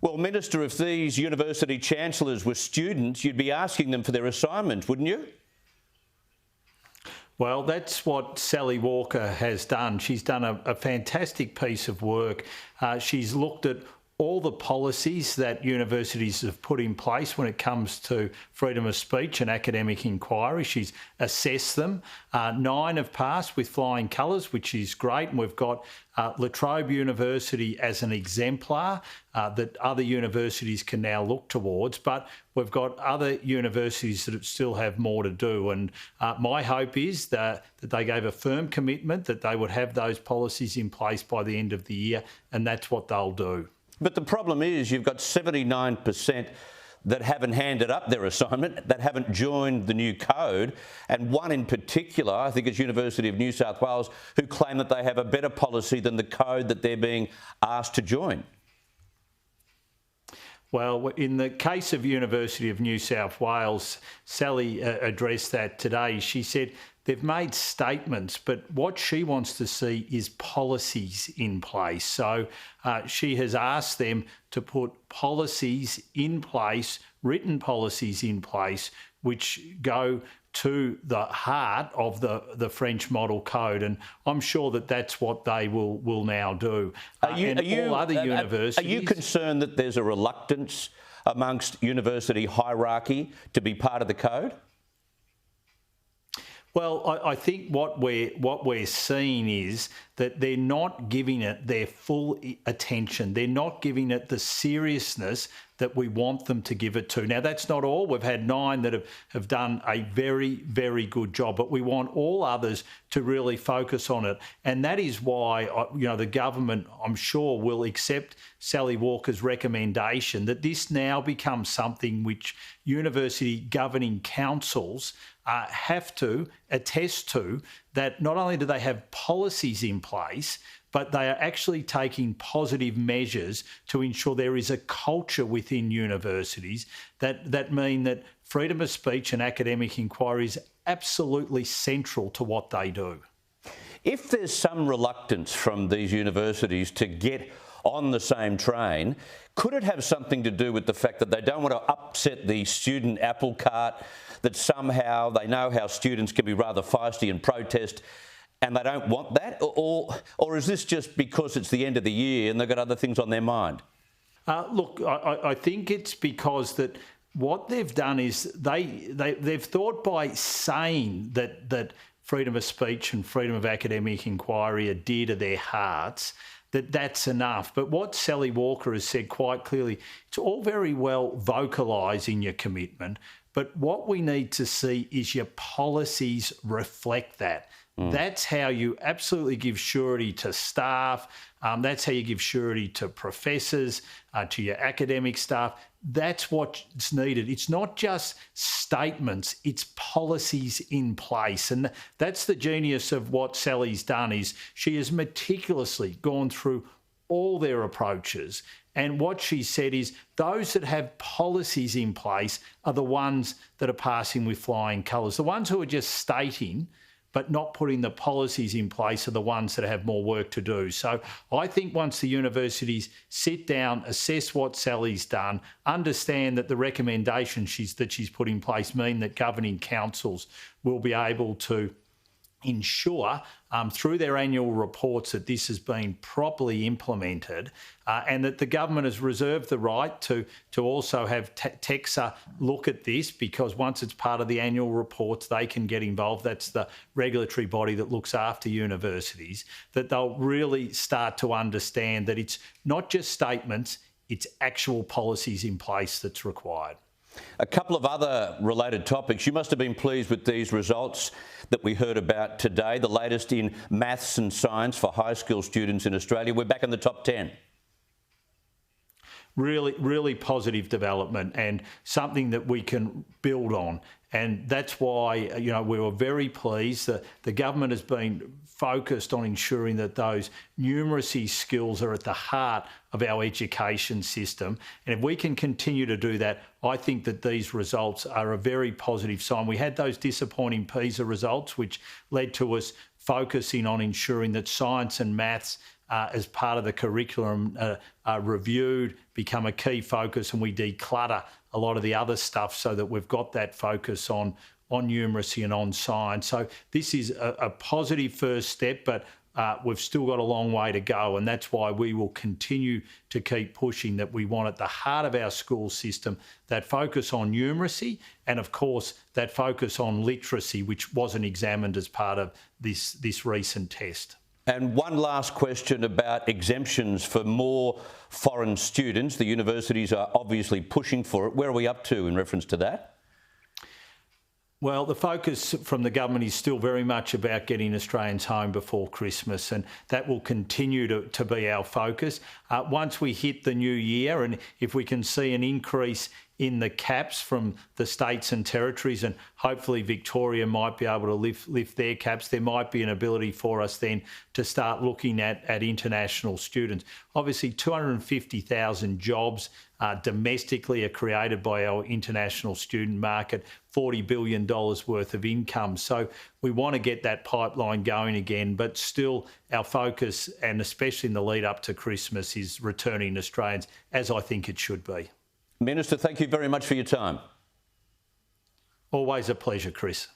Well, Minister, if these university chancellors were students, you'd be asking them for their assignment, wouldn't you? Well, that's what Sally Walker has done. She's done a fantastic piece of work. She's looked at all the policies that universities have put in place when it comes to freedom of speech and academic inquiry. She's assessed them. 9 have passed with flying colours, which is great. And we've got Latrobe University as an exemplar that other universities can now look towards. But we've got other universities that still have more to do. And my hope is that they gave a firm commitment that they would have those policies in place by the end of the year, and that's what they'll do. But the problem is you've got 79% that haven't handed up their assignment, that haven't joined the new code, and one in particular, I think it's University of New South Wales, who claim that they have a better policy than the code that they're being asked to join. Well, in the case of University of New South Wales, Sally addressed that today. She said they've made statements, but what she wants to see is policies in place. So she has asked them to put policies in place, written policies in place, which go to the heart of the French model code, and I'm sure that that's what they will now do. Are you concerned that there's a reluctance amongst university hierarchy to be part of the code? Well, I think what we're seeing is that they're not giving it their full attention. They're not giving it the seriousness that we want them to give it to. Now, that's not all. We've had 9 that have done a very, very good job, but we want all others to really focus on it. And that is why, the government, I'm sure, will accept Sally Walker's recommendation that this now becomes something which university governing councils have to attest to, that not only do they have policies in place, but they are actually taking positive measures to ensure there is a culture within universities that mean that freedom of speech and academic inquiry is absolutely central to what they do. If there's some reluctance from these universities to get on the same train, could it have something to do with the fact that they don't want to upset the student apple cart, that somehow they know how students can be rather feisty and protest, and they don't want that? Or is this just because it's the end of the year and they've got other things on their mind? Look, I think it's because that what they've done is they've thought by saying that freedom of speech and freedom of academic inquiry are dear to their hearts, that's enough. But what Sally Walker has said quite clearly, it's all very well vocalising your commitment, but what we need to see is your policies reflect that. That's how you absolutely give surety to staff. That's how you give surety to professors, to your academic staff. That's what's needed. It's not just statements, it's policies in place. And that's the genius of what Sally's done, is she has meticulously gone through all their approaches. And what she said is those that have policies in place are the ones that are passing with flying colours. The ones who are just stating but not putting the policies in place are the ones that have more work to do. So I think once the universities sit down, assess what Sally's done, understand that the recommendations that she's put in place mean that governing councils will be able to ensure through their annual reports that this has been properly implemented, and that the government has reserved the right to also have TEXA look at this, because once it's part of the annual reports, they can get involved. That's the regulatory body that looks after universities, that they'll really start to understand that it's not just statements, it's actual policies in place that's required. A couple of other related topics. You must have been pleased with these results that we heard about today, the latest in maths and science for high school students in Australia. We're back in the top 10. Really, really positive development, and something that we can build on. And that's why, we were very pleased that the government has been focused on ensuring that those numeracy skills are at the heart of our education system. And if we can continue to do that, I think that these results are a very positive sign. We had those disappointing PISA results, which led to us focusing on ensuring that science and maths as part of the curriculum reviewed, become a key focus, and we declutter a lot of the other stuff so that we've got that focus on numeracy and on science. So this is a positive first step, but we've still got a long way to go, and that's why we will continue to keep pushing that we want at the heart of our school system that focus on numeracy and, of course, that focus on literacy, which wasn't examined as part of this recent test. And one last question about exemptions for more foreign students. The universities are obviously pushing for it. Where are we up to in reference to that? Well, the focus from the government is still very much about getting Australians home before Christmas, and that will continue to be our focus. Once we hit the new year, and if we can see an increase in the caps from the states and territories, and hopefully Victoria might be able to lift their caps, there might be an ability for us then to start looking at international students. Obviously, 250,000 jobs domestically are created by our international student market, $40 billion worth of income. So we want to get that pipeline going again, but still our focus, and especially in the lead up to Christmas, is returning Australians, as I think it should be. Minister, thank you very much for your time. Always a pleasure, Chris.